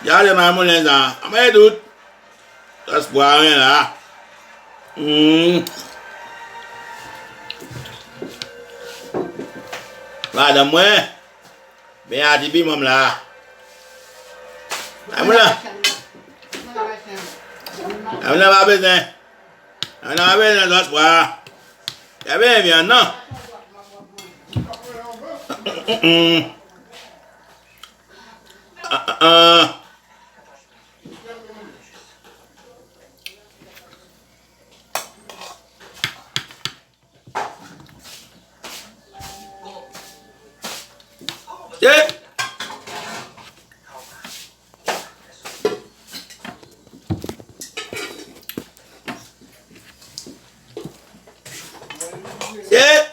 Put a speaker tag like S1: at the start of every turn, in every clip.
S1: Ya le mamo les a. Ame dout. Tas boire rien là. Madame moi. Ben a dibi mom là. Amula. Amula va besoin. Amula va besoin tas boire. Ya bien non. Yeah. Yeah.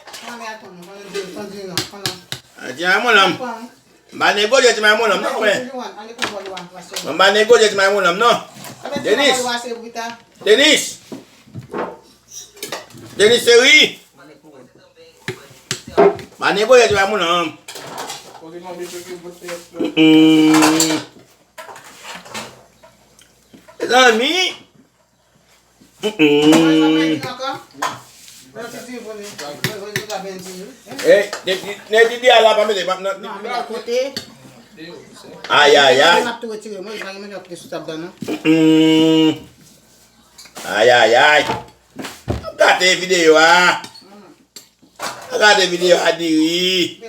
S1: Jangan malam. Mana go je jangan malam no we. Mana go je jangan malam no. Dennis. Dennis. Dennis Seri. Mana go je jangan malam. Zami. Ne di ala pa me de ay. Ay. Gate video ah. Gate video adiri.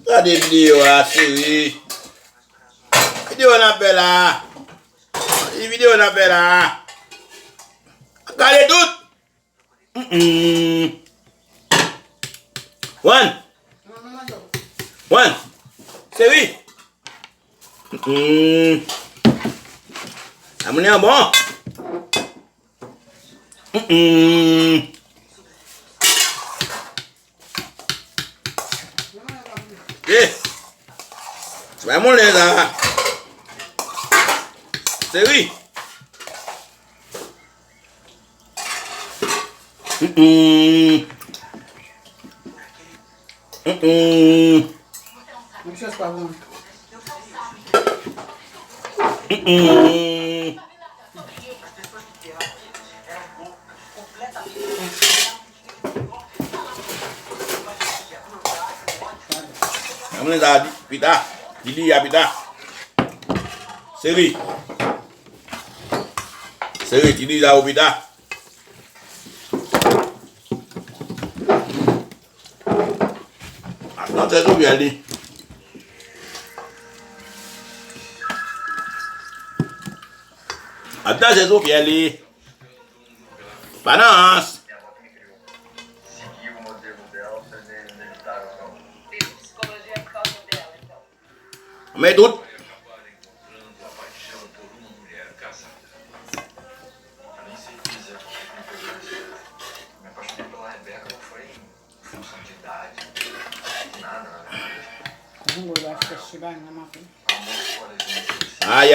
S1: Gate video asiri. Video na bela. Video na bela. Gale tout. One. Seri. Amune bon. Vamos lá. Seri.
S2: Não precisa estar bom.
S1: Vamos lá, pita. Dili ya pita. Seri. Dili la o pita. Não tem dúvida ali. Até Jesus que ali. Balança.
S3: Seguiu o modelo dela, vocês editaram o nome.
S4: Psicologia por causa dela, então.
S1: Meio tudo.
S3: Acabaram encontrando a paixão por uma mulher casada. Eu nem sei dizer o que me pegou nesse dia. Me apaixonei pela Rebeca, não foi em função de idade, nada, na verdade.
S2: Amor fora de mim.
S1: Ay.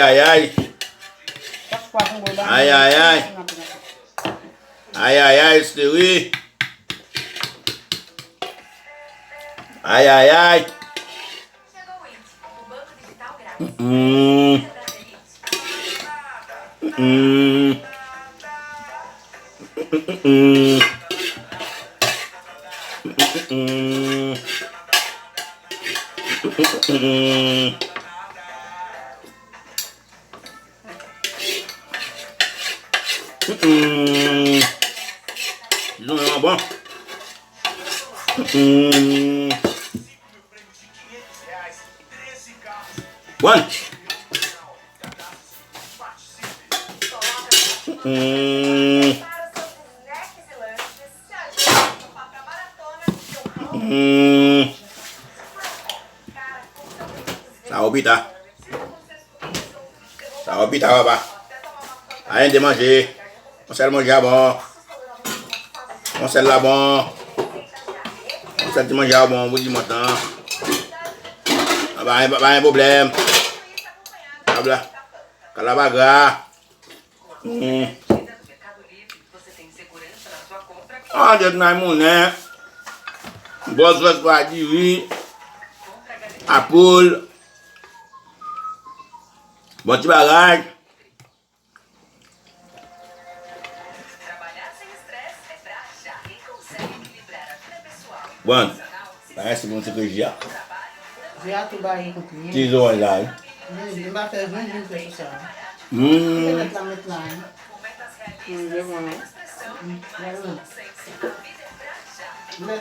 S1: Ay, Seri. Ay.
S4: Chegou o IT, o banco digital grátis.
S1: Não é bom? One. Ça va pita, papa. Rien de manger. On sait le manger bon. On sait là bon. On sait le manger bon, vous dites maintenant. Pas un problème. Calabaga. Ah, Deus não é mulher. Boas vezes para dividir. à poule. Bon petit bagage.
S4: Trabalhar sem estresse é pra já. Quem consegue equilibrar a vida pessoal e
S1: Bon.
S4: profissional se
S1: Parece bom que já.
S2: Já tu vai com cliente.
S1: Tesouro lá.
S2: Ele vai fazer um dia de social.
S1: Hum.
S2: Ele tá muito lá, né? Eu vou, né? Vai lá. Vai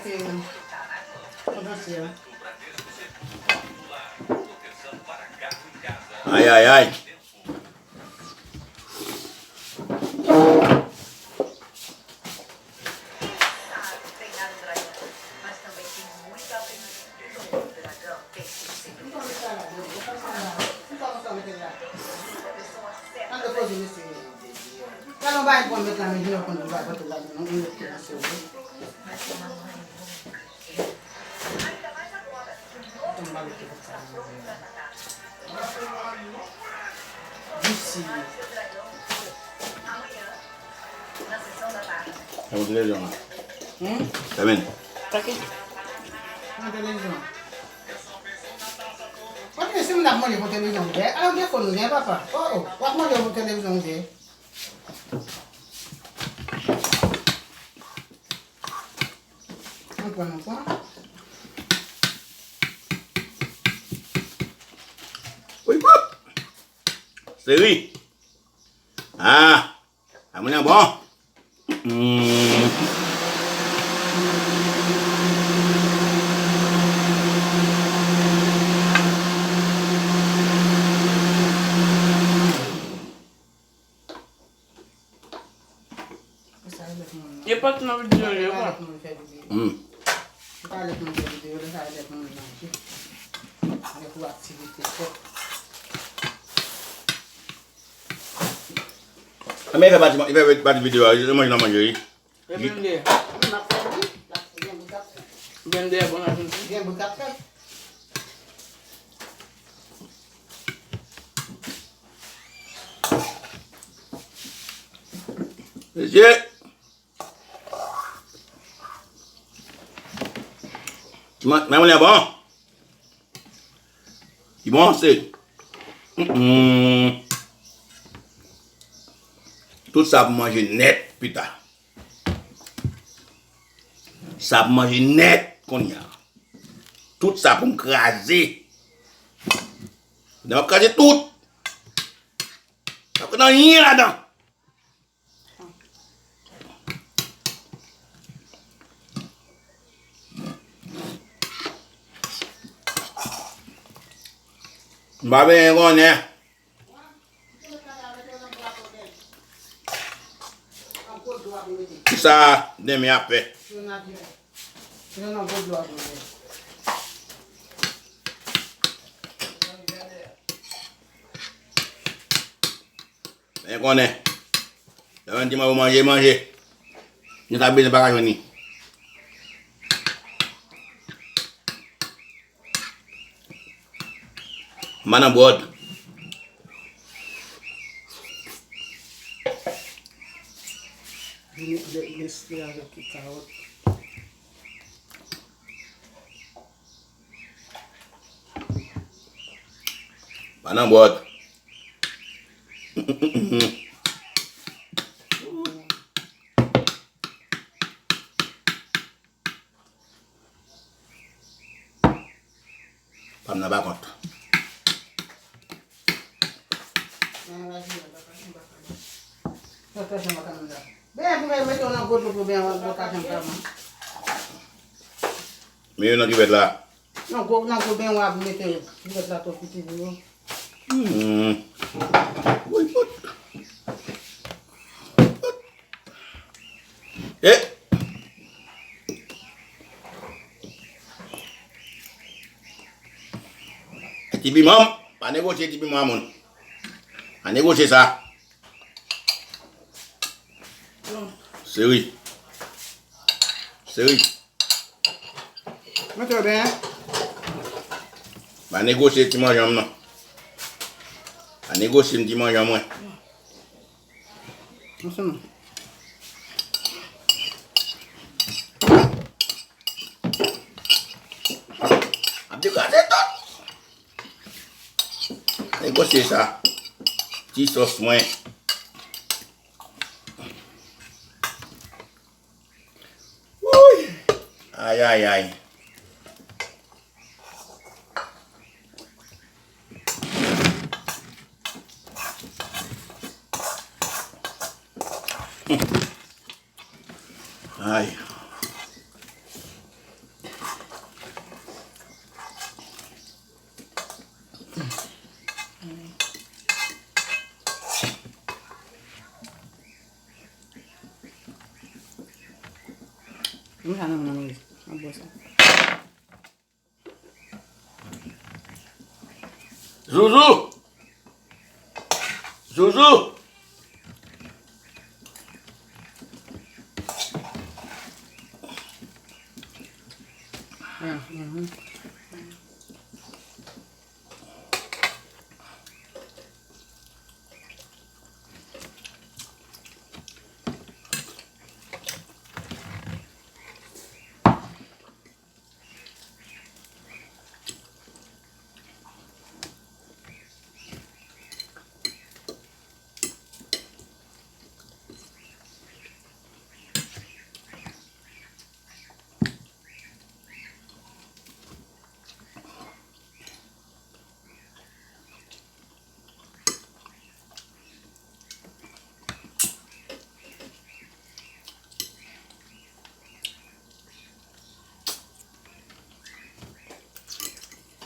S2: ter com você, ó.
S1: Ai, ai, ai.
S4: treinar o dragão, mas também tem muito a aprender. O dragão tem que ser sempre
S2: Não fala só naquele lá.
S4: a pessoa certa.
S2: Ah, depois eu disse. Já não vai comer também de novo quando vai para outro lado, não. Ainda que nasceu.
S4: Mas tem uma mãe nunca. Ainda mais agora, que o novo
S2: Então, vale que
S4: está pronto para atacar.
S2: Disse.
S4: Seu dragão foi. Amanhã, na sessão da tarde.
S1: É uma televisão. Tá vendo?
S2: Tá aqui. Na televisão. Pode ver se me dá uma olhada para televisão dele. Ah, onde é que foi, né, papai? Oh, pode uma olhada para televisão dele. Não pode, não pode?
S1: Oi, pop. Sei. Ah, a mulher é bom.
S2: Depois que não vídeo eu vou. Tá ali com o vídeo, eu já olhei com o vídeo. Olha com o atividade.
S1: A minha vai bater vídeo aí, eu imagino amanhã aí.
S2: É vender. Vender é bom na gente. Vem buscar café.
S1: Esse. Minha mulher é bom? Que bom você? Tu sabe manger net, pita. Sabe manger net, conya. Tu sabe me craser. Não vai craser tudo. Tá com daninha lá, não. Vai bem agora, né? Isso de minha pé.
S2: Eu não vou doar.
S1: Vem agora, né? Eu não vou manger. Não tá bem para cá, Mana buat.
S2: Desse lado aqui tá outro.
S1: Mana buat. Pam na bakot.
S2: Bem, vai meter uma gota pro bem, vai botar sempre pra mão.
S1: Meio não tiver lá.
S2: Não, não, bem, o abo meter. Fica lá, tô pedindo.
S1: Oi, put. Eh. Tibi mam, pas négocier tibi mamon. A négocier ça. C'est oui. C'est oui.
S2: Muito bem.
S1: Pas négocier tu manges non. A négocier tu manges moins.
S2: Nossa, não.
S1: te gâté tout. Négocier ça. Petit sauce moins. Oui. Aïe, aïe, aïe. Aïe. Zouzou. Zouzou.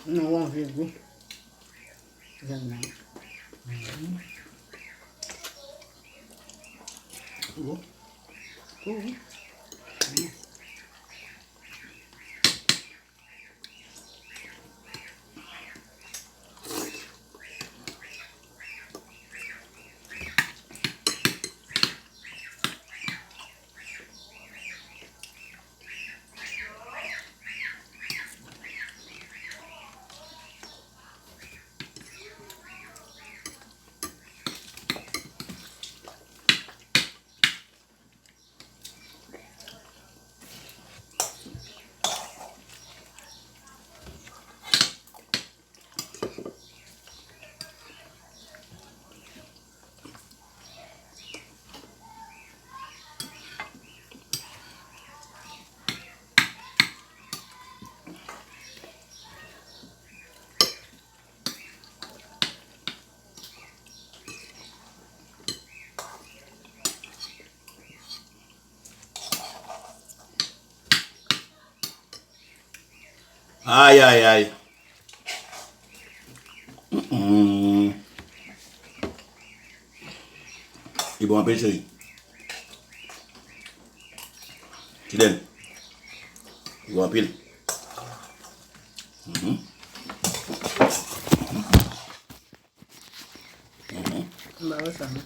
S2: Não vão ver, viu? Já não.
S1: Aïe, aïe, aïe. Il bon appétit, chérie. Fidèle. Il bon appétit.
S2: Bawa sama.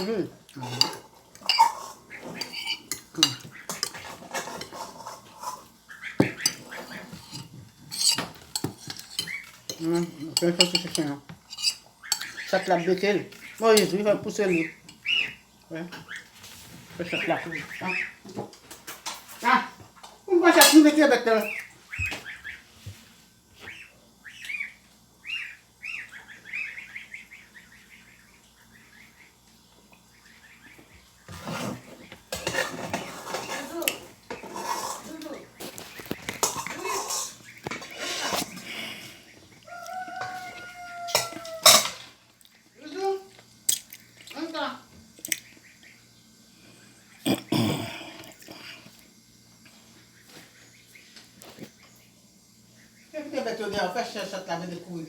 S2: Uhum. Não tem que assim, não. Ça clappe de tel. Moi, il va pousser lui. Ouais. Ça clappe. Ah, on va chercher des avec toi. Qu'est-ce que tu vas te dire? Fais ça, ça te la met de couilles.